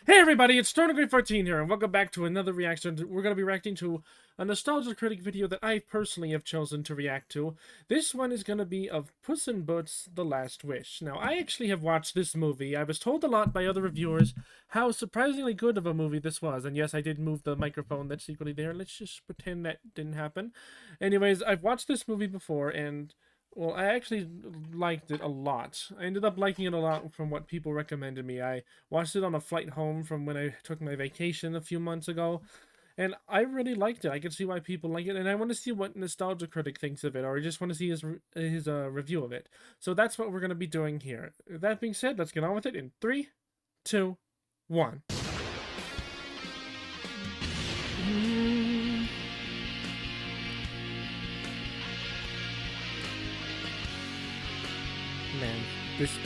Hey everybody, it's StormeDegree 14 here, and welcome back to another reaction. We're going to be reacting to a Nostalgia Critic video that I personally have chosen to react to. This one is going to be of Puss in Boots: The Last Wish. Now, I actually have watched this movie. I was told a lot by other reviewers how surprisingly good of a movie this was. And yes, I did move the microphone that's secretly there. Let's just pretend that didn't happen. Anyways, I've watched this movie before, and well, I actually liked it a lot. I ended up liking it a lot from what people recommended me. I watched it on a flight home from when I took my vacation a few months ago, and I really liked it. I can see why people like it, and I want to see what Nostalgia Critic thinks of it, or I just want to see his review of it. So that's what we're going to be doing here. That being said, let's get on with it in 3, 2, 1. Man, this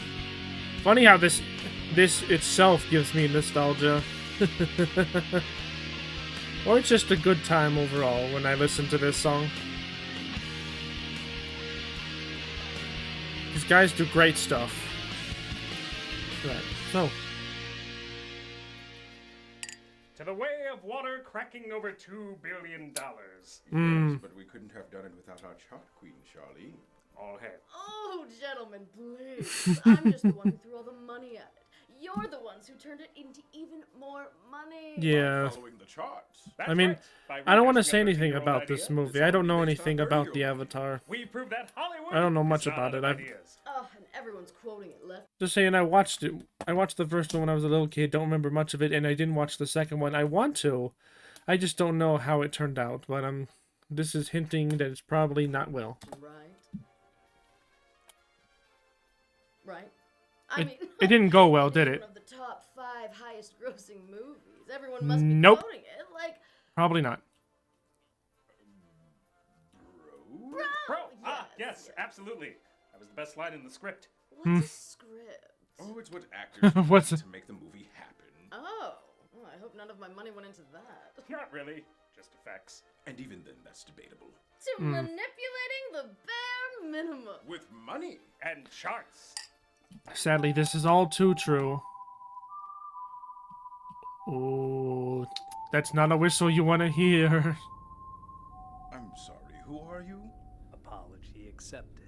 funny how this itself gives me nostalgia. Or it's just a good time overall when I listen to this song. These guys do great stuff. Right, so To the way of water cracking over $2 billion. Yes, but we couldn't have done it without our chart queen, Charlie. All hail. Oh, gentlemen, please. I'm just the one who threw all the money at it. You're the ones who turned it into even more money. yeah. Following the charts. That's I mean, right. I don't want to By say anything rehashing a about 13-year-old this idea, movie. I don't know anything about the earlier. Avatar. We proved that Hollywood. I don't know much is not about it. out of I've- ideas. Oh, and everyone's quoting it left. Just saying, I watched it. I watched the first one when I was a little kid. Don't remember much of it, and I didn't watch the second one. I want to. I just don't know how it turned out. But this is hinting that it's probably not well. Right? I mean, It didn't go well, it did is it? one of the top 5 highest grossing movies. Everyone must be Nope. quoting it. Like, Probably not. Bro, yes, absolutely. That was the best line in the script. what's a script? Oh, it's what actors What's use it? to make the movie happen. Oh, well, I hope none of my money went into that. Not really, just effects. And even then, that's debatable. To manipulating the bare minimum. With money. And charts. Sadly, this is all too true. Oh, that's not a whistle you want to hear. I'm sorry, who are you? Apology accepted.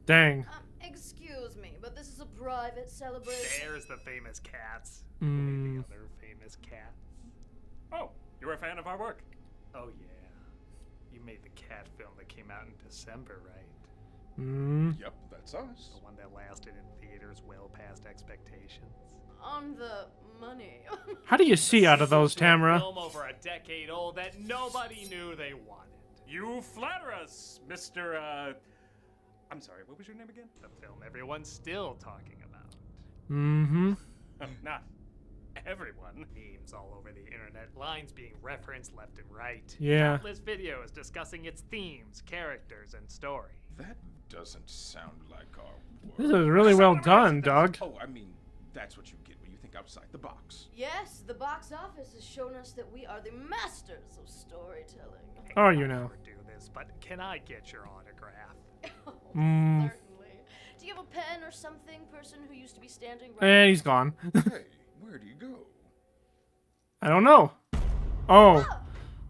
Dang. Excuse me, but this is a private celebration. There's the famous cats. Mm. The other famous cats. Oh, you're a fan of our work. Oh yeah. You made the cat film that came out in December, right? Yep, that's us. The one that lasted in theaters well past expectations. On the money. How do you see out of those, Sequel to a Tamara? Film over a decade old that nobody knew they wanted. You flatter us, Mr. I'm sorry, what was your name again? The film everyone's still talking about. Mm-hmm. Not everyone. Memes all over the internet, lines being referenced left and right. Yeah. Countless videos discussing its themes, characters, and story. That doesn't sound like our This work. is really well done, dog. Oh, I mean, that's what you get when you think outside the box. Yes, the box office has shown us that we are the masters of storytelling. How are you I now? never do this, but can I get your autograph? Oh, Mm. certainly. Do you have a pen or something, person who used to be standing right? And he's gone. Hey, where do you go? I don't know. Oh.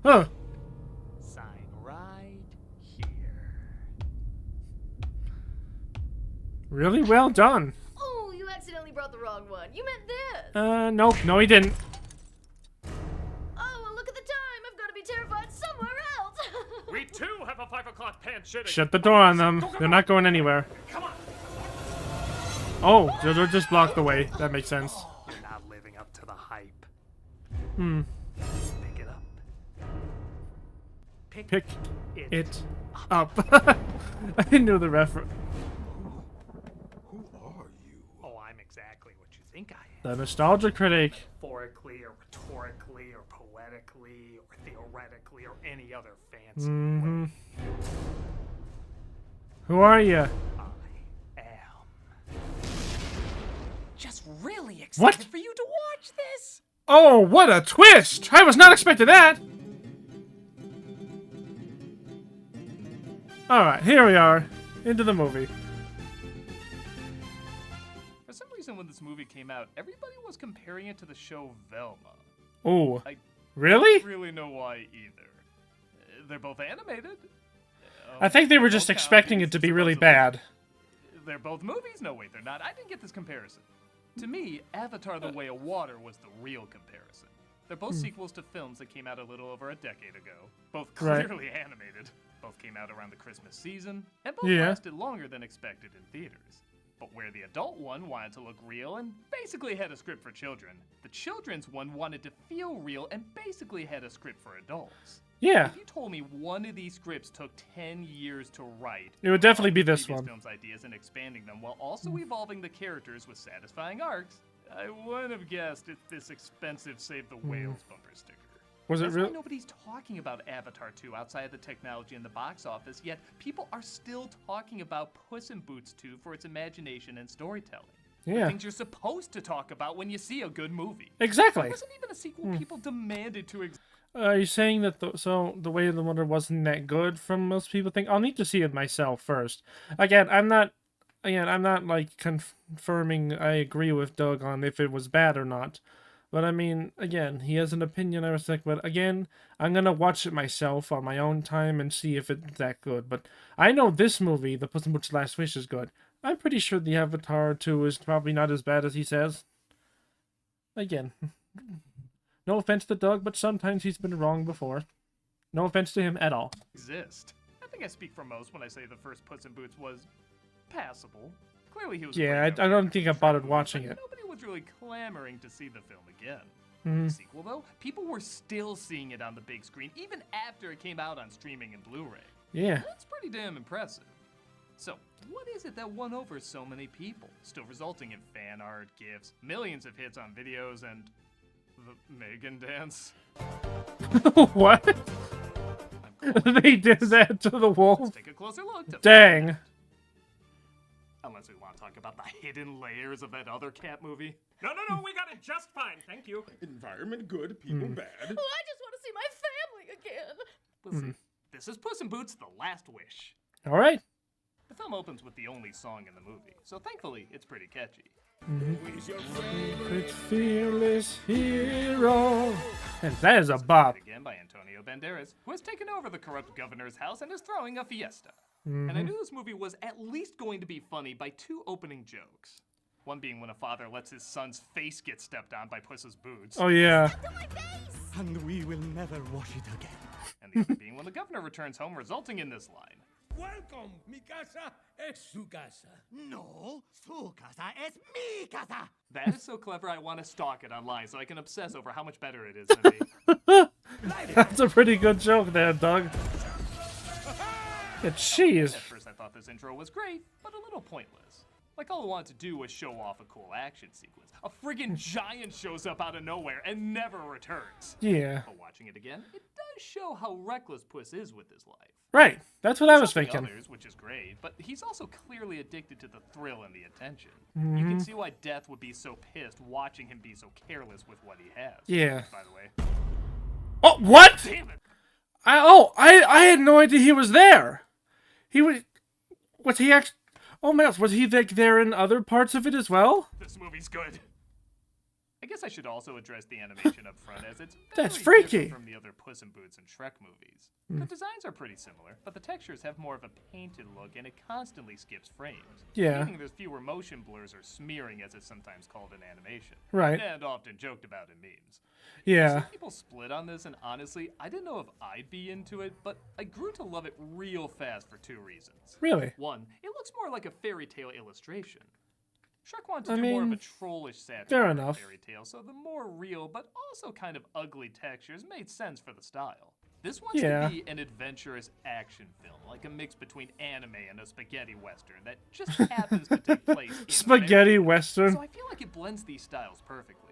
Huh. Sign right here. Really well done. Oh, you accidentally brought the wrong one. You meant this. Nope. No, he didn't. Oh, well, look at the time. I've got to be terrified somewhere else. We too have a 5 o'clock pan shitting. Shut the door on them. They're not going anywhere. Come on. Oh, they're just blocked the way. That makes sense. You're not living up to the hype. Hmm. Pick it up. Pick it up. I knew the reference. Who are you? Oh, I'm exactly what you think I am. The Nostalgia Critic. Metaphorically or rhetorically or poetically or theoretically or any other fancy Mm-hmm. way. Who are you? I am. Just really excited What? for you to watch this. Oh, what a twist! I was not expecting that! Alright, here we are. Into the movie. For some reason, when this this movie came out, everybody was comparing it to the show Velma. Oh, I really? don't really know why either. They're both animated. I think they were Both just count expecting it because to be really supposedly bad. They're both movies? No, wait, they're not. I didn't get this comparison. To me, Avatar: The Way of Water was the real comparison. They're both sequels to films that came out a little over a decade ago. Both Right. clearly animated. Both came out around the Christmas season, and both Yeah. lasted longer than expected in theaters. But where the adult one wanted to look real and basically had a script for children, the children's one wanted to feel real and basically had a script for adults. Yeah, If you told me one of these scripts took 10 years to write, it would definitely be this previous one. film's ideas and expanding them while also evolving the characters with satisfying arcs, I wouldn't have guessed it's this expensive Save the Whales bumper sticker. Was it That's why real? nobody's talking about Avatar 2 outside of the technology in the box office, yet people are still talking about Puss in Boots 2 for its imagination and storytelling. The Yeah, things you're supposed to talk about when you see a good movie. exactly. It wasn't even a sequel people demanded to exist. Are you saying that the Way of the Wonder wasn't that good from most people think? I'll need to see it myself first. I'm not like confirming I agree with Doug on if it was bad or not. But I mean, again, he has an opinion I respect, but again, I'm gonna watch it myself on my own time and see if it's that good. But I know this movie, The Puss in Boots' Last Wish, is good. I'm pretty sure the Avatar 2 is probably not as bad as he says. Again. No offense to Doug, but sometimes he's been wrong before. No offense to him at all. I think I speak for most when I say the first Puss in Boots was passable. Clearly he was Yeah, great I don't character think I in bothered Shrek watching movies, it. but nobody was really clamoring to see the film again. Mhm. The sequel, though, people were still seeing it on the big screen even after it came out on streaming and Blu-ray. Yeah. That's pretty damn impressive. So, what is it that won over so many people, still resulting in fan art, gifs, millions of hits on videos, and the Megan dance? What? I'm calling They it. did that to the Let's wolf? take a closer look. To Dang. Unless we want to talk about the hidden layers of that other cat movie. No, we got it just fine, thank you. Environment good, people bad. Oh, I just want to see my family again. We'll see. This is Puss in Boots: The Last Wish. Alright. The film opens with the only song in the movie, so thankfully it's pretty catchy. Great fearless hero. And that is a bop. Again by Antonio Banderas, who has taken over the corrupt governor's house and is throwing a fiesta. And I knew this movie was at least going to be funny by two opening jokes. One being when a father lets his son's face get stepped on by Puss's boots. Oh yeah. And we will never wash it again. And the other being when the governor returns home, resulting in this line. Welcome, mi casa es su casa. No, su casa es mi casa. That is so clever I want to stalk it online so I can obsess over how much better it is than me. That's a pretty good joke there, Doug. Yeah, jeez. At first I thought this intro was great, but a little pointless. Like all I wanted to do was show off a cool action sequence. A friggin' giant shows up out of nowhere and never returns. Yeah. But watching it again, it does show how reckless Puss is with his life. Right. That's what I was Helping thinking. others, which is great, but he's also clearly addicted to the thrill and the attention. You can see why Death would be so pissed watching him be so careless with what he has. Yeah. By the way. Oh, what? Damn it! I had no idea he was there. Was he actually? Oh my gosh, was he like there in other parts of it as well? This movie's good. I guess I should also address the animation up front, as it's That's very freaky. different from the other Puss in Boots and Shrek movies. The designs are pretty similar, but the textures have more of a painted look, and it constantly skips frames. Yeah. Meaning there's fewer motion blurs or smearing, as it's sometimes called in animation. Right. And often joked about in memes. Yeah. Some people split on this, and honestly, I didn't know if I'd be into it, but I grew to love it real fast for two reasons. Really? One, it looks more like a fairy tale illustration. Shrek wanted to I do more of mean, a trollish satire fair of a enough. fairy tale, so the more real but also kind of ugly textures made sense for the style. This wants Yeah. to be an adventurous action film, like a mix between anime and a spaghetti western that just happens to take place in Spaghetti America. western. So I feel like it blends these styles perfectly.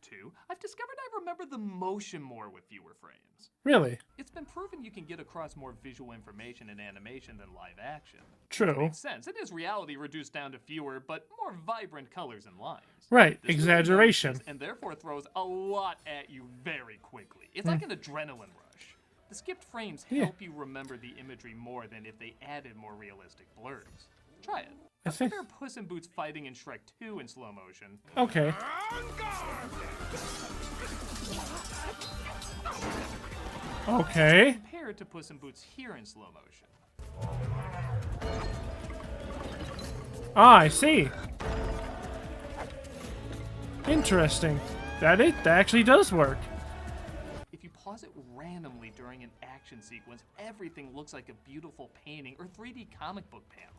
Two, I've discovered I remember the motion more with fewer frames. Really? It's been proven you can get across more visual information in animation than live action. True. Makes sense. It is reality reduced down to fewer but more vibrant colors and lines. Right. This movie Exaggeration. knows this and therefore throws a lot at you very quickly. It's like an adrenaline rush. The skipped frames Yeah. help you remember the imagery more than if they added more realistic blurs. Try it. Let's think- compare Puss in Boots fighting in Shrek 2 in slow motion. Okay. Okay. Compare it to Puss in Boots here in slow motion. Ah, I see. Interesting. That actually does work. If you pause it randomly during an action sequence, everything looks like a beautiful painting or 3D comic book panel.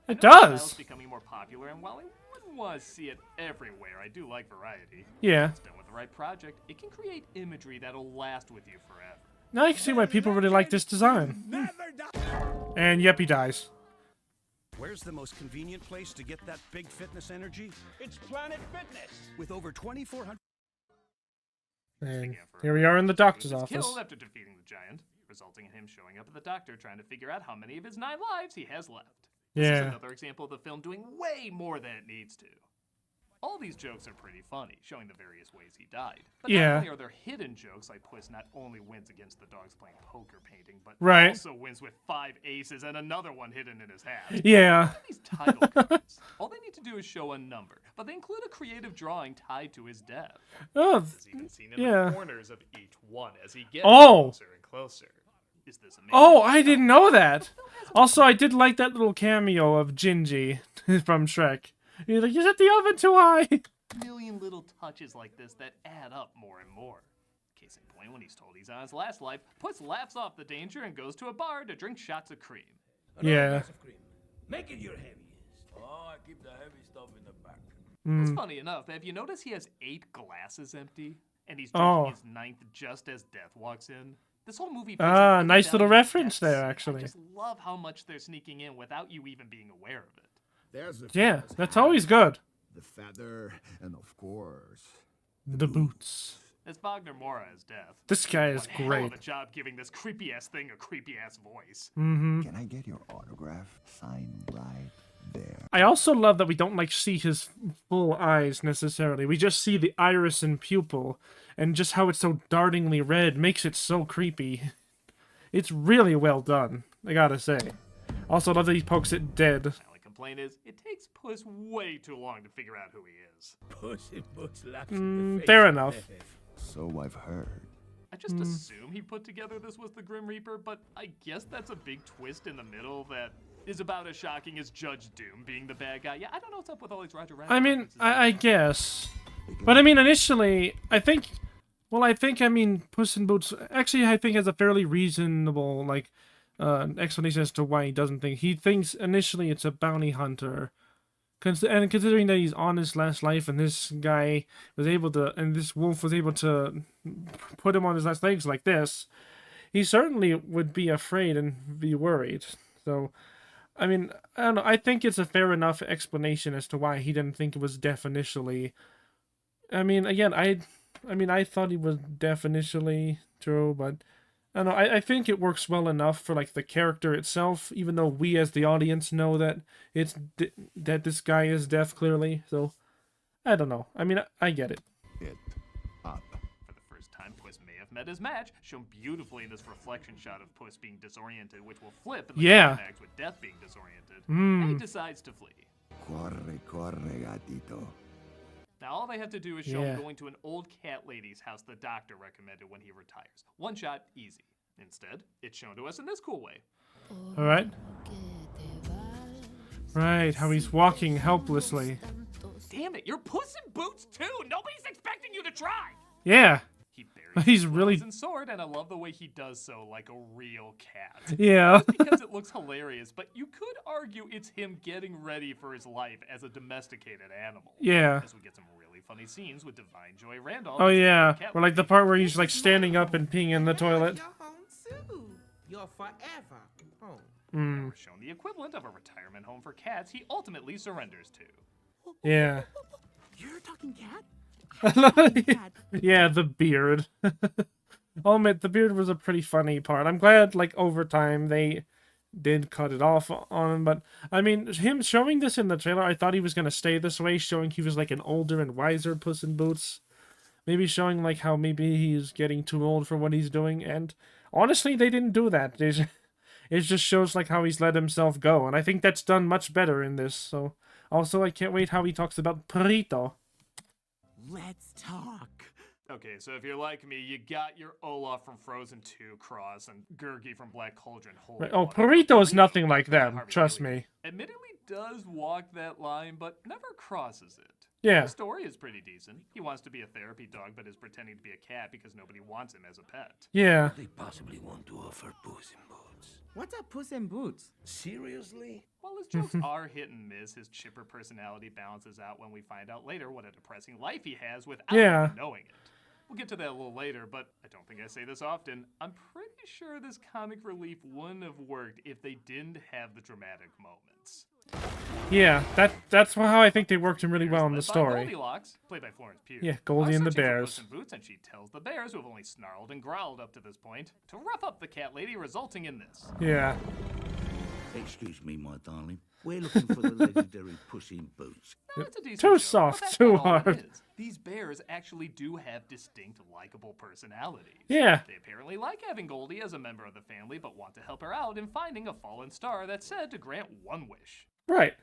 I It know the does. style's becoming more popular, and while I wouldn't want to see it everywhere, I do like variety. Yeah. It's done with the right project, it can create imagery that'll last with you forever. Now I can see why people really like this design. And yep, he dies. Where's the most convenient place to get that big fitness energy? It's Planet Fitness. With over 2,400. And here we are in the doctor's He was office. killed after defeating the giant, resulting in him showing up at the doctor trying to figure out how many of his 9 lives he has left. This is Yeah. another example of the film doing way more than it needs to. All these jokes are pretty funny, showing the various ways he died. But Yeah. not only are there hidden jokes, like Puss not only wins against the dogs playing poker painting, but Right. also wins with 5 aces and another one hidden in his hat. Yeah. These title cards, all they need to do is show a number, but they include a creative drawing tied to his death. Oh, It's even seen in yeah. the corners of each one as he gets Oh. closer and closer. Is this amazing? Oh, I didn't know that. Also, I did like that little cameo of Gingy from Shrek. He's like, you set the oven too high. Million little touches like this that add up more and more. Case in point, when he's told he's on his last life, Puss laughs off the danger and goes to a bar to drink shots of cream. Yeah. Glass of cream. Make it your heaviest. Oh, I keep the heavy stuff in the back. Hmm. It's funny enough, have you noticed he has 8 glasses empty? And he's drinking Oh. his 9th just as Death walks in? This whole movie Ah, feels nice little value reference Death's there, scene. actually. I just love how much they're sneaking in without you even being aware of it. There's the Yeah, famous that's hat, always good. the feather, and of course, The boots. It's Wagner Mora as Death. This guy is One hell great. of a job giving this creepy ass thing a creepy ass voice. Mm-hmm. can I get your autograph? Sign right there. I also love that we don't like see his full eyes necessarily. We just see the iris and pupil, and just how it's so dartingly red makes it so creepy. It's really well done, I gotta say. Also love that he pokes it dead. My only complaint is, it takes Puss way too long to figure out who he is. Puss in Boots laughs in the face. Fair enough. So I've heard. I just assume he put together this was the Grim Reaper, but I guess that's a big twist in the middle that is about as shocking as Judge Doom being the bad guy. Yeah, I don't know what's up with all these Roger Rabbit I mean, references. I guess. But I mean, initially, I mean, Puss in Boots, actually, I think has a fairly reasonable, like, explanation as to why he doesn't think. He thinks initially it's a bounty hunter. And considering that he's on his last life and this guy was able to, and this wolf was able to put him on his last legs like this, he certainly would be afraid and be worried. So, I mean, I don't know. I think it's a fair enough explanation as to why he didn't think it was deaf initially. I mean, again, I thought he was deaf initially, true, but I don't know. I think it works well enough for like the character itself, even though we as the audience know that that this guy is deaf clearly. So I don't know. I mean, I get it. It up. For the first time, Puss may have met his match, shown beautifully in this reflection shot of Puss being disoriented, which will flip in the Yeah. climax with Death being disoriented. And he decides to flee. Corre, corre, gatito. Now all they have to do is show Yeah. him going to an old cat lady's house the doctor recommended when he retires. One shot, easy. Instead, it's shown to us in this cool way. All right. Right, how he's walking helplessly. Damn it, you're Puss in Boots too! Nobody's expecting you to try! Yeah. He buries He's his really- frozen sword, and I love the way he does so like a real cat. Yeah. Because it looks hilarious, but you could argue it's him getting ready for his life as a domesticated animal. Yeah. As we get some really funny scenes with Divine Joy Randolph. Oh as the yeah. cat Or like the lady. part where he's like standing up and peeing in the toilet. You're home too. You're forever home. We're shown the equivalent of a retirement home for cats he ultimately surrenders to. Yeah. You're talking cat? Yeah, the beard. I'll admit, the beard was a pretty funny part. I'm glad, like, over time, they did cut it off on him, but, I mean, him showing this in the trailer, I thought he was gonna stay this way, showing he was, like, an older and wiser Puss in Boots. Maybe showing, like, how maybe he's getting too old for what he's doing, and honestly, they didn't do that. It just shows like how he's let himself go, and I think that's done much better in this. So also I can't wait how he talks about Perito. Let's talk. Okay, so if you're like me, you got your Olaf from Frozen 2 cross and Gurgi from Black Cauldron. Right. Oh, Perito is nothing like them. Trust me. Admittedly does walk that line, but never crosses it. Yeah. The story is pretty decent. He wants to be a therapy dog, but is pretending to be a cat because nobody wants him as a pet. Yeah. They possibly want to offer Puss in Boots. What's a Puss in Boots? Seriously? While his jokes are hit and miss, his chipper personality balances out when we find out later what a depressing life he has without Yeah. even knowing it. We'll get to that a little later, but I don't think I say this often. I'm pretty sure this comic relief wouldn't have worked if they didn't have the dramatic moments. Yeah, that's how I think they worked him really well in the Led by story. Goldilocks, played by Florence Pugh. Yeah, Goldie are and the searching for Bears. Puss in Boots, and she tells the bears, who have only snarled and growled up to this point, to rough up the cat lady, resulting in this. Yeah. Excuse me, my darling. We're looking for the legendary Puss in Boots. That's a decent Too joke, soft, but that's too not all it hard. is. These bears actually do have distinct, likable personalities. Yeah. They apparently like having Goldie as a member of the family, but want to help her out in finding a fallen star that's said to grant one wish. Right.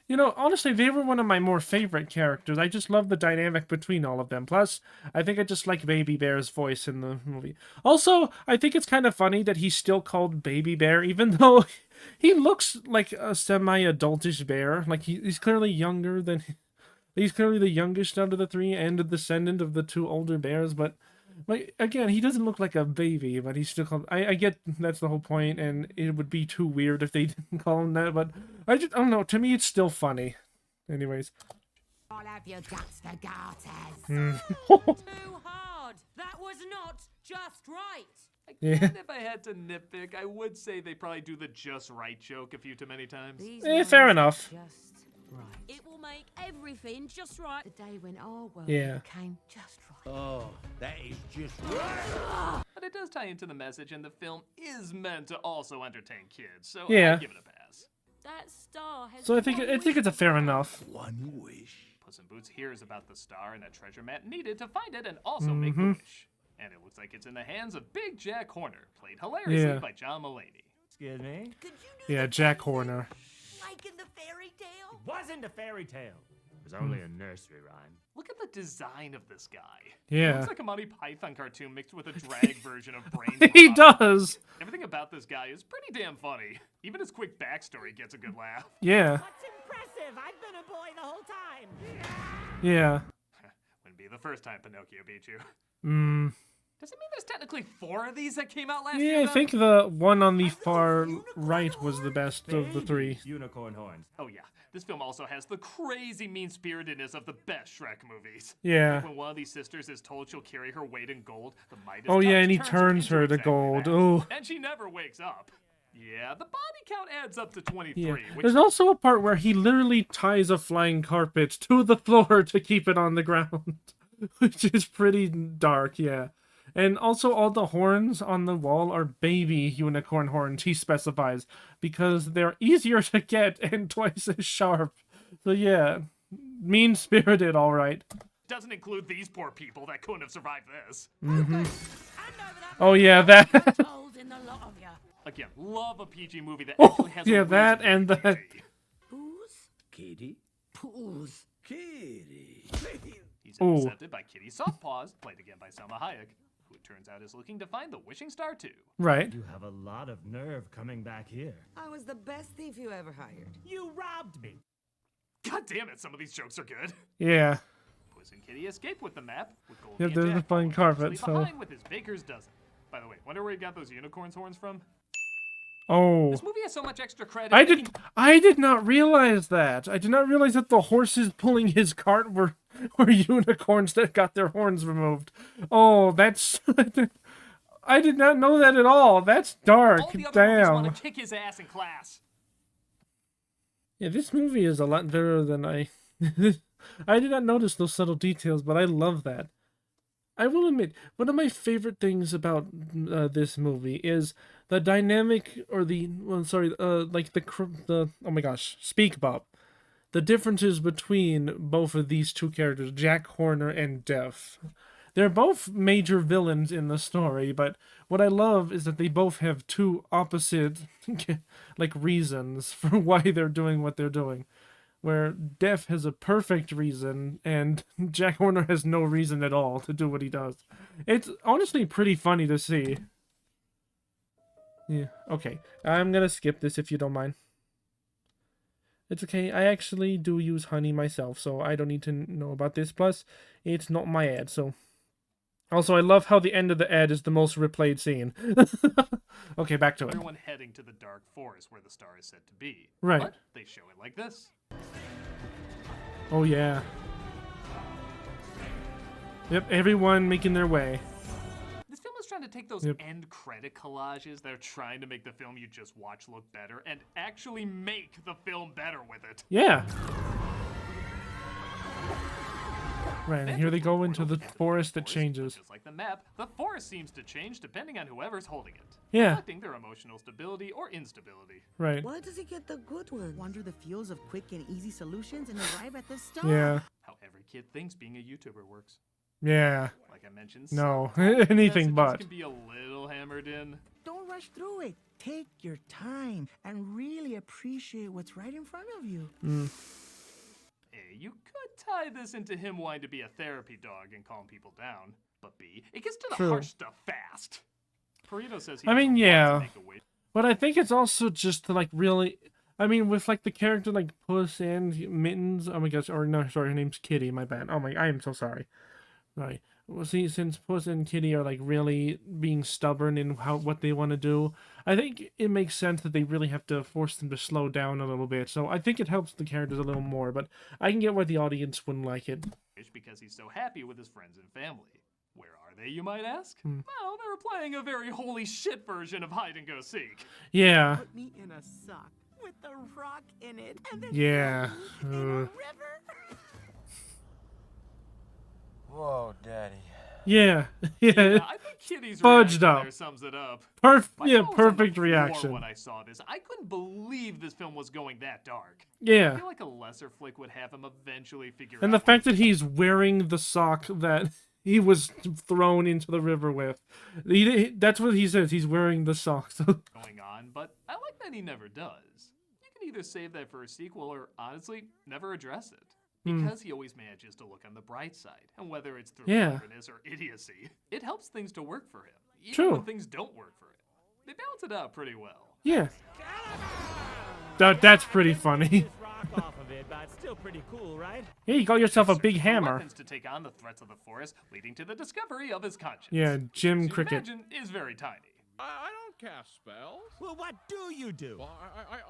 You know, honestly, they were one of my more favorite characters. I just love the dynamic between all of them. Plus, I think I just like Baby Bear's voice in the movie. Also, I think it's kind of funny that he's still called Baby Bear, even though he looks like a semi-adultish bear. Like, he's clearly younger than... He's clearly the youngest out of the three and a descendant of the two older bears, but... Like, again, he doesn't look like a baby, but he's still called... I get that's the whole point, and it would be too weird if they didn't call him that, but I don't know. To me, it's still funny. Anyways. I'll have your guts for garters. Too hard. That was not just right. Yeah. Again, if I had to nitpick, I would say they probably do the just right joke a few too many times. Fair enough. Just right. It will make everything just right. The day when our world Yeah. became just right. Oh, that is just right. But it does tie into the message, and the film is meant to also entertain kids, so Yeah. I give it a pass. That star has So I think it's a fair enough. One wish. Puss in Boots hears about the star and the treasure Matt needed to find it and also make the wish. And it looks like it's in the hands of Big Jack Horner, played hilariously Yeah. by John Mulaney. Excuse me? Could you do Yeah, Jack Horner. like in the fairy tale? Wasn't a fairy tale. It was only a nursery rhyme. Look at the design of this guy. Yeah. He looks like a Monty Python cartoon mixed with a drag version of Brains. He Robot. does! Everything about this guy is pretty damn funny. Even his quick backstory gets a good laugh. Yeah. That's impressive. I've been a boy the whole time. Yeah. Wouldn't be the first time Pinocchio beat you. Mm. Does it mean there's technically 4 of these that came out last year? Yeah, I though? think the one on the far right was the best of the three. Unicorn horns. Oh yeah, this film also has the crazy mean-spiritedness of the best Shrek movies. Yeah. Like when one of these sisters is told she'll carry her weight in gold, the Midas Oh yeah, touch and he turns turns her into to exactly gold. that. Oh. And she never wakes up. Yeah, the body count adds up to 23. Yeah. Which There's also a part where he literally ties a flying carpet to the floor to keep it on the ground, which is pretty dark, yeah. And also all the horns on the wall are baby unicorn horns, he specifies, because they're easier to get and twice as sharp. So yeah, mean-spirited, all right. doesn't include these poor people that couldn't have survived this. Oh yeah, that. Holes in the lot of ya. Again, love a PG movie that Oh, actually has yeah, a that reason and to be that. PG. Booze? Kitty? Pools. Kitty. He's Ooh. intercepted by Kitty Softpaws, played again by Selma Hayek, who it turns out is looking to find the Wishing Star too. Right. You have a lot of nerve coming back here. I was the best thief you ever hired. You robbed me. God damn it, some of these jokes are good. Yeah. Puss and Kitty escape with the map, with Goldie Yep, and there's the Jack flying following carpet, closely so- behind with his baker's dozen. By the way, wonder where he got those unicorn's horns from? Oh. This movie has so much extra credit. I did not realize that. I did not realize that the horses pulling his cart were unicorns that got their horns removed. Oh, that's I did not know that at all. That's dark. All the other movies Damn. want to kick his ass in class. Yeah, this movie is a lot better than I I did not notice those subtle details, but I love that. I will admit, one of my favorite things about this movie is the dynamic, or like the oh my gosh, Speak Bob. The differences between both of these two characters, Jack Horner and Def. they're both major villains in the story, but what I love is that they both have two opposite, like, reasons for why they're doing what they're doing. Where Def has a perfect reason, and Jack Horner has no reason at all to do what he does. It's honestly pretty funny to see. Yeah, okay. I'm gonna skip this if you don't mind. It's okay, I actually do use honey myself, so I don't need to know about this. Plus, it's not my ad, so... Also, I love how the end of the ad is the most replayed scene. Okay, back to it. Everyone heading to the dark forest where the star is said to be. Right. But they show it like this. Oh, yeah. Yep, everyone making their way. This film is trying to take those end credit collages that are trying to make the film you just watch look better and actually make the film better with it. Yeah. Right, and here they go into the forest that changes. Just like the map, the forest seems to change depending on whoever's holding it. Yeah. Reflecting their emotional stability or instability. Right. Why does he get the good one? Wander the fields of quick and easy solutions and arrive at the star. Yeah. How every kid thinks being a YouTuber works. Yeah. Like I mentioned, No, sometimes anything messages but. can be a little hammered in. Don't rush through it. Take your time and really appreciate what's right in front of you. A, you could tie this into him wanting to be a therapy dog and calm people down. But B, it gets to the True. harsh stuff fast. Burrito says he I mean, doesn't want to yeah. make a wish. But I think it's also just to, like, really... I mean, with, like, the character like Puss and Mittens... Oh my gosh, or no, sorry, her name's Kitty, my bad. Oh my, I am so sorry. Right. Well, see, since Puss and Kitty are, like, really being stubborn in what they want to do, I think it makes sense that they really have to force them to slow down a little bit. So I think it helps the characters a little more, but I can get why the audience wouldn't like it. Because he's so happy with his friends and family. Where are they, you might ask? Hmm. Well, they were playing a very holy shit version of hide and go seek. Yeah. Put me in a sock with a rock in it and then Yeah. throw me in a river. Whoa, Daddy. Yeah. Yeah. I think Kitty's Fudged reaction up. there sums it up. Yeah, My jaw was on the perfect floor reaction. When I saw this, I couldn't believe this film was going that dark. I Yeah. feel like a lesser flick would have him eventually figure And out the fact that he's wearing the sock that he was thrown into the river with. That's what he says. He's wearing the socks. what's going on, but I like that he never does. You can either save that for a sequel or, honestly, never address it. Because he always manages to look on the bright side, and whether it's through Yeah. cleverness or idiocy, it helps things to work for him, even True. when things don't work for him. They balance it out pretty well. Yeah. That's pretty funny. Rock off of it, but still pretty cool, right? Yeah, you got yourself a big Searching for hammer. weapons to take on the threats of the forest, leading to the discovery of his conscience. Yeah, Jim Which you Cricket. imagine is very tiny. I don't cast spells. Well, what do you do? Well,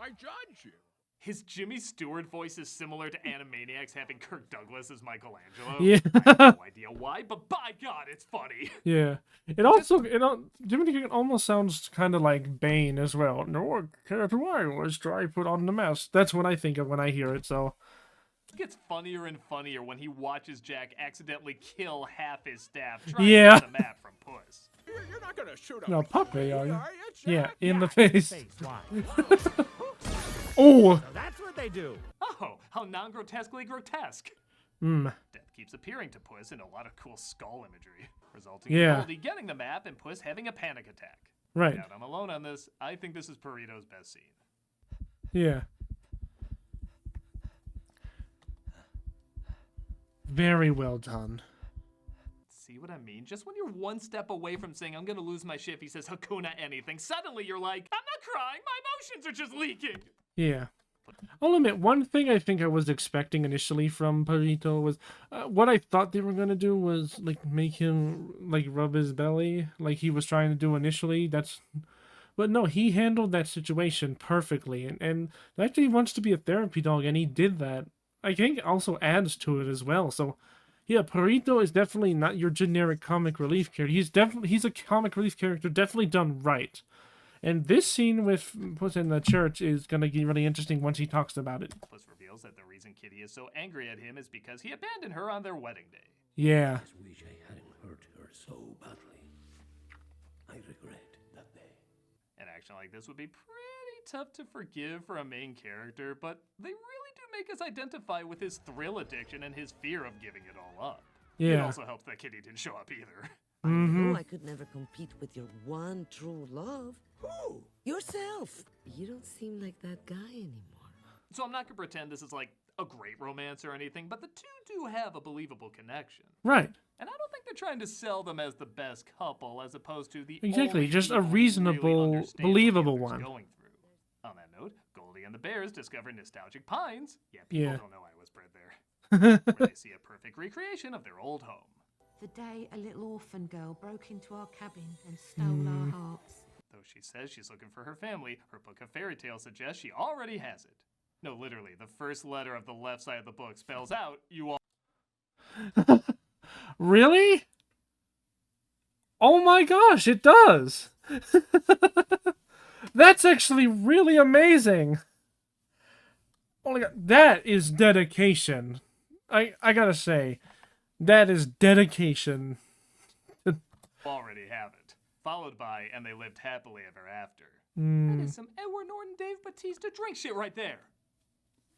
I judge you. His Jimmy Stewart voice is similar to Animaniacs having Kirk Douglas as Michelangelo. Yeah. I have no idea why, but by God, it's funny. Yeah. It also, Jimmy Cricket almost sounds kind of like Bane as well. No character I was try put on the mask. That's what I think of when I hear it, so. It gets funnier and funnier when he watches Jack accidentally kill half his staff trying Yeah. to get the map from Puss. You're not gonna shoot a No, puppy, are you? Jack? Yeah, in the face. Why? Oh! So that's what they do. Oh, how non-grotesquely grotesque. Mm. Death keeps appearing to Puss in a lot of cool skull imagery, resulting in Yeah. Goldie getting the map and Puss having a panic attack. Right. Doubt I'm alone on this. I think this is Burrito's best scene. Yeah. Very well done. See what I mean? Just when you're one step away from saying, I'm gonna lose my shit if he says Hakuna anything, suddenly you're like, I'm not crying, my emotions are just leaking. Yeah. I'll admit, one thing I think I was expecting initially from Burrito was, what I thought they were going to do was, like, make him, like, rub his belly, like he was trying to do initially. But no, he handled that situation perfectly, and actually he wants to be a therapy dog, and he did that. I think also adds to it as well, so... Yeah, Burrito is definitely not your generic comic relief character. He's a comic relief character definitely done right. And this scene with Puss in the church is going to be really interesting once he talks about it. Puss reveals that the reason Kitty is so angry at him is because he abandoned her on their wedding day. Yeah. I wish I hadn't hurt her so badly. I regret that day. An action like this would be pretty tough to forgive for a main character, but they really do make us identify with his thrill addiction and his fear of giving it all up. It Yeah. also helps that Kitty didn't show up either. I know I could never compete with your one true love. Who? Yourself. You don't seem like that guy anymore. So I'm not gonna pretend this is like a great romance or anything, but the two do have a believable connection. Right. And I don't think they're trying to sell them as the best couple, as opposed to the Exactly, only just a people who reasonable, really understand what the believable other's one. Going through. On that note, Goldie and the Bears discover nostalgic pines. Yeah, people Yeah. don't know I was bred there. Where they see a perfect recreation of their old home. The day a little orphan girl broke into our cabin and stole our hearts. Though she says she's looking for her family, her book of fairy tales suggests she already has it. No, literally, the first letter of the left side of the book spells out, you all. Really? Oh my gosh, it does! That's actually really amazing! Oh my god, that is dedication. I gotta say, that is dedication. Already have it. Followed by, and they lived happily ever after. Mm. That is some Edward Norton Dave Bautista drink shit right there.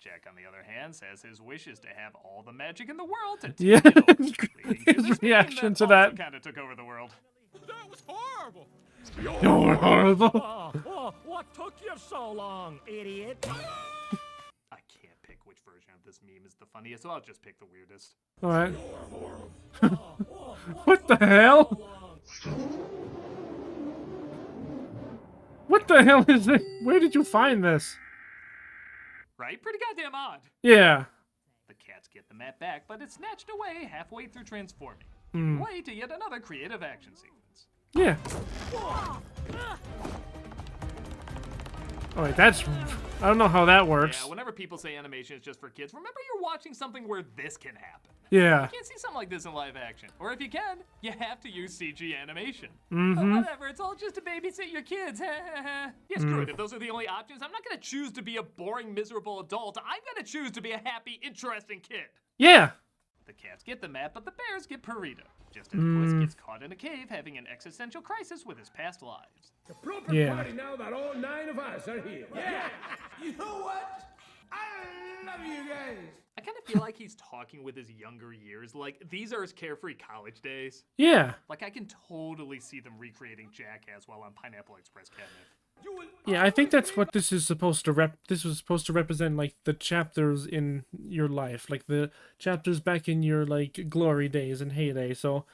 Jack, on the other hand, says his wish is to have all the magic in the world to take Yeah, it over, leading to his this reaction meme to also that. kind of took over the world. That was horrible. You're horrible. What took you so long, idiot? I can't pick which version of this meme is the funniest, so I'll just pick the weirdest. Alright. What the hell? What the hell is it? Where did you find this? Right? Pretty goddamn odd. Yeah. The cats get the map back, but it's snatched away halfway through transforming. Hmm. Way to yet another creative action sequence. Yeah. Alright, that's... I don't know how that works. Yeah, whenever people say animation is just for kids, remember you're watching something where this can happen. Yeah. You can't see something like this in live action. Or if you can, you have to use CG animation. Mhm. But whatever, it's all just to babysit your kids. Yeah, screw it. If those are the only options, I'm not gonna choose to be a boring, miserable adult. I'm gonna choose to be a happy, interesting kid. Yeah. The cats get the map, but the bears get Perita. Just as Puss gets caught in a cave having an existential crisis with his past lives. The proper Yeah. party now that all 9 of us are here. Yeah. You know what? I love you guys. I kind of feel like he's talking with his younger years, like these are his carefree college days. Yeah. Like I can totally see them recreating Jackass while on Pineapple Express cabinet. Yeah, I think that's what this is supposed to this was supposed to represent, like, the chapters in your life. Like, the chapters back in your, like, glory days and heyday. So,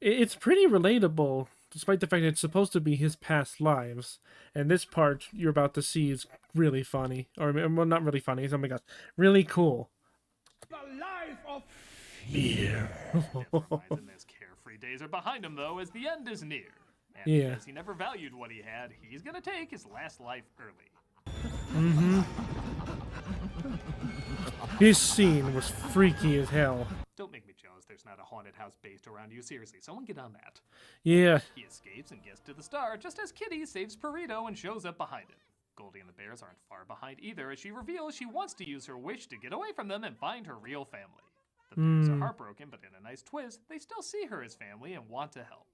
it's pretty relatable, despite the fact that it's supposed to be his past lives. And this part you're about to see is really funny. Or, well, not really funny. Oh my gosh. Really cool. The life of fear. And his carefree days are behind him, though, as the end is near. And Yeah. because he never valued what he had, he's gonna take his last life early. His scene was freaky as hell. Don't make me jealous there's not a haunted house based around you. Seriously, someone get on that. Yeah. He escapes and gets to the star, just as Kitty saves Perito and shows up behind him. Goldie and the Bears aren't far behind either, as she reveals she wants to use her wish to get away from them and find her real family. The Bears are heartbroken, but in a nice twist, they still see her as family and want to help.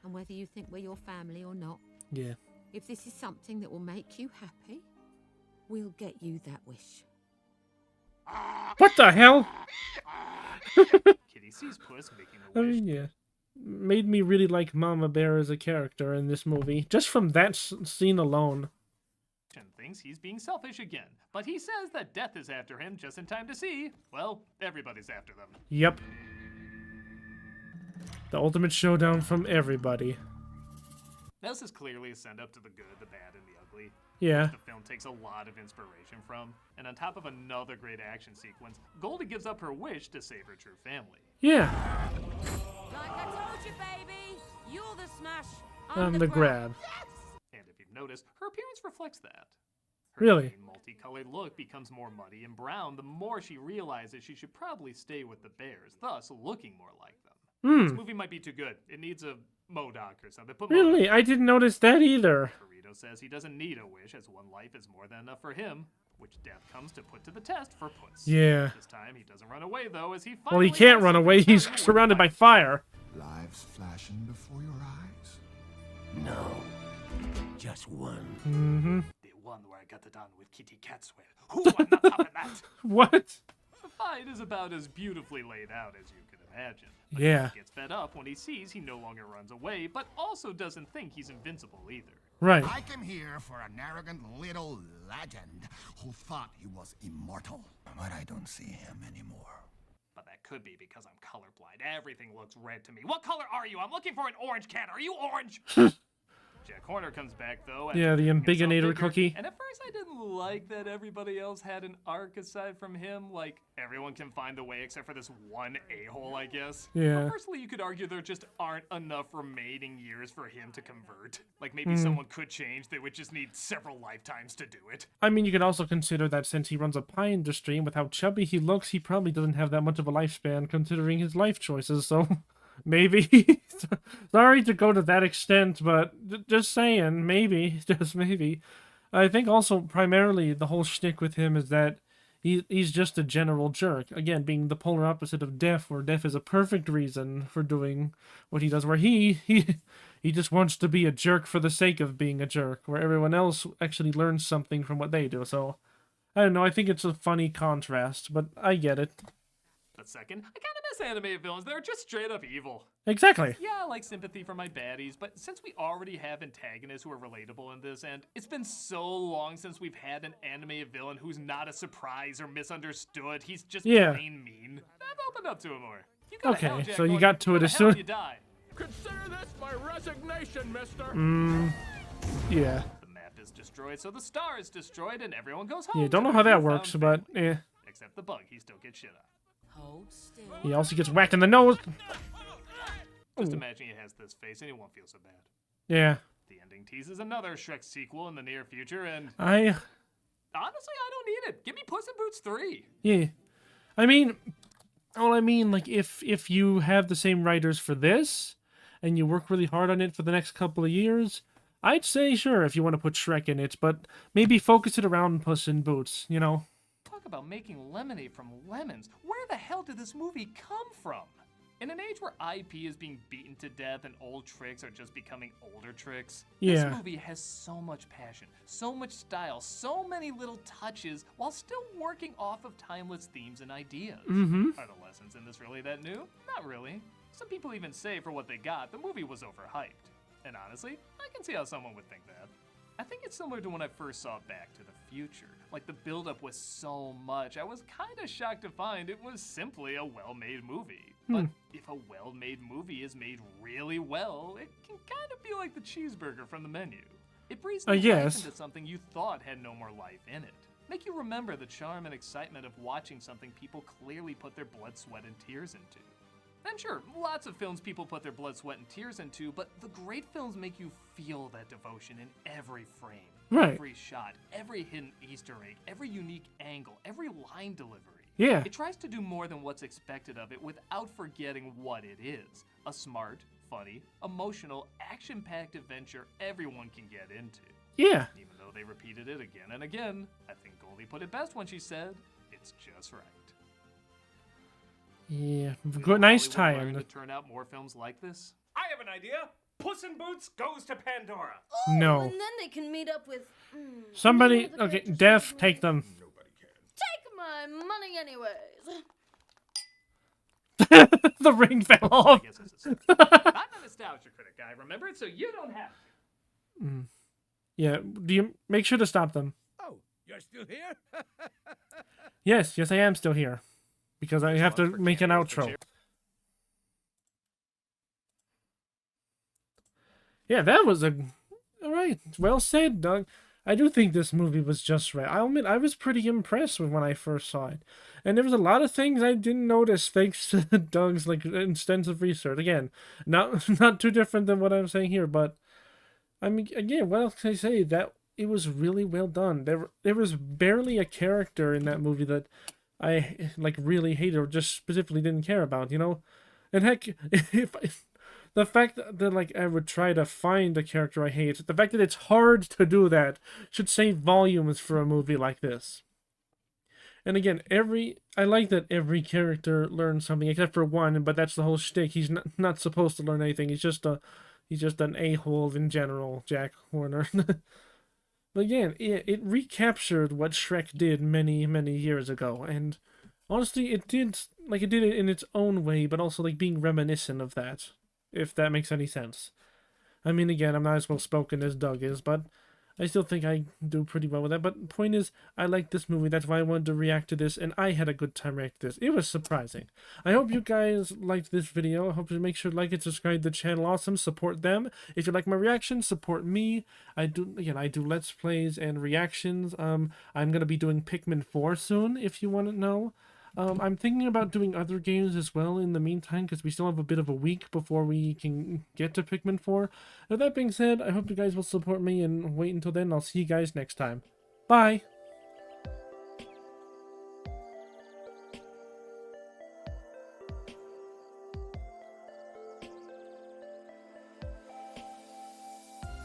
And whether you think we're your family or not, Yeah. if this is something that will make you happy, we'll get you that wish. What the hell? Kitty sees Puss making the I wish. mean, yeah. Made me really like Mama Bear as a character in this movie. Just from that scene alone. And thinks he's being selfish again. But he says that death is after him just in time to see, well, everybody's after them. Yep. The ultimate showdown from everybody. This is clearly a send up to the good, the bad, and the ugly. Yeah. The film takes a lot of inspiration from, and on top of another great action sequence, Goldie gives up her wish to save her true family. Yeah. Like I told you, baby, you're the smash. On the grab. And if you've noticed, her appearance reflects that. Her Really? green, multicolored look becomes more muddy and brown the more she realizes she should probably stay with the Bears, thus looking more like them. This movie might be too good. It needs a MODOK or something. Put Really? MODOK. I didn't notice that either. Burrito says he doesn't need a wish, as one life is more than enough for him, which death comes to put to the test for Puss. Yeah. This time he doesn't run away, though, as he Well, finally he can't has run something away. He's certain worth surrounded by fighting. fire. Lives flashing before your eyes. No. Just one. Mm-hmm. The one where I got it on with Kitty Catswell. Who on the top of that? What? It is about as beautifully laid out as you can imagine. Yeah. He gets fed up when he sees he no longer runs away, but also doesn't think he's invincible either. Right. I came here for an arrogant little legend who thought he was immortal. But I don't see him anymore. But that could be because I'm colorblind. Everything looks red to me. What color are you? I'm looking for an orange cat. Are you orange? Jack Horner comes back, though. Yeah, the Ambiginator cookie. And at first I didn't like that everybody else had an arc aside from him. Like, everyone can find the way except for this one a-hole, I guess. Yeah. But personally, you could argue there just aren't enough remaining years for him to convert. Like, maybe someone could change. They would just need several lifetimes to do it. I mean, you could also consider that since he runs a pie industry and with how chubby he looks, he probably doesn't have that much of a lifespan considering his life choices, so... Maybe. Sorry to go to that extent, but just saying, maybe, just maybe. I think also primarily the whole shtick with him is that he's just a general jerk. Again, being the polar opposite of Def, where Def is a perfect reason for doing what he does, where he just wants to be a jerk for the sake of being a jerk, where everyone else actually learns something from what they do. So, I don't know, I think it's a funny contrast, but I get it. But second, I kind of miss animated villains. They're just straight up evil. Exactly. Yeah, I like sympathy for my baddies, but since we already have antagonists who are relatable in this, and it's been so long since we've had an animated villain who's not a surprise or misunderstood, he's just plain mean. I've opened up to him more. You got Okay, so you got to it as soon... You die. Consider this my resignation, mister. Yeah. The map is destroyed, so the star is destroyed, and everyone goes home. Yeah, don't know how that works, but eh. Except the bug, he still gets shit up. Hold still. He also gets whacked in the nose. Just imagine he has this face and he won't feel so bad. Yeah. The ending teases another Shrek sequel in the near future, and honestly, I don't need it. Give me Puss in Boots 3. Yeah. I mean, like, if you have the same writers for this, and you work really hard on it for the next couple of years, I'd say sure if you want to put Shrek in it, but maybe focus it around Puss in Boots, you know? Talk about making lemonade from lemons. Where the hell did this movie come from? In an age where IP is being beaten to death and old tricks are just becoming older tricks, this movie has so much passion, so much style, so many little touches, while still working off of timeless themes and ideas. Are the lessons in this really that new? Not really. Some people even say for what they got, the movie was overhyped. And honestly, I can see how someone would think that. I think it's similar to when I first saw Back to the Future. Like, the buildup was so much, I was kind of shocked to find it was simply a well-made movie. But if a well-made movie is made really well, it can kind of be like the cheeseburger from the menu. It breathes new life into something you thought had no more life in it. Make you remember the charm and excitement of watching something people clearly put their blood, sweat, and tears into. And sure, lots of films people put their blood, sweat, and tears into, but the great films make you feel that devotion in every frame. Right. Every shot, every hidden Easter egg, every unique angle, every line delivery. Yeah. It tries to do more than what's expected of it without forgetting what it is. A smart, funny, emotional, action-packed adventure everyone can get into. Yeah. Even though they repeated it again and again, I think Goldie put it best when she said, "It's just right." Yeah, good, nice Hollywood learn tie-in. to turn out more films like this. I have an idea. Puss in Boots goes to Pandora. Oh, No. and then they can meet up with... Somebody, none of the okay, characters Def, from the take them. Take my money anyways. The ring fell off. I guess it's a I'm a nostalgia critic guy, remember it? So you don't have to. Yeah, do you make sure to stop them? Oh, you're still here? Yes, I am still here. Because I have to make an outro. Yeah, that was alright. Well said, Doug. I do think this movie was just right. I'll admit, I was pretty impressed with when I first saw it. And there was a lot of things I didn't notice thanks to Doug's extensive research. Again, not too different than what I'm saying here, but I mean, again, what else can I say? That it was really well done. There was barely a character in that movie that I really hated or just specifically didn't care about, you know? And heck, if the fact that I would try to find a character I hate, the fact that it's hard to do that should say volumes for a movie like this. And again, I like that every character learns something except for one, but that's the whole shtick. He's not supposed to learn anything. He's just an a-hole in general, Jack Horner. But again, it recaptured what Shrek did many, many years ago, and Honestly, it did it in its own way, but also like being reminiscent of that, if that makes any sense. I mean, again, I'm not as well spoken as Doug is, but I still think I do pretty well with that. But point is, I like this movie. That's why I wanted to react to this, and I had a good time reacting to this. It was surprising. I hope you guys liked this video. I hope you make sure to like and subscribe to the channel. Awesome. Support them. If you like my reactions, support me. I do Let's Plays and reactions. I'm going to be doing Pikmin 4 soon, if you want to know. I'm thinking about doing other games as well in the meantime, because we still have a bit of a week before we can get to Pikmin 4. With that being said, I hope you guys will support me, and wait until then. I'll see you guys next time. Bye!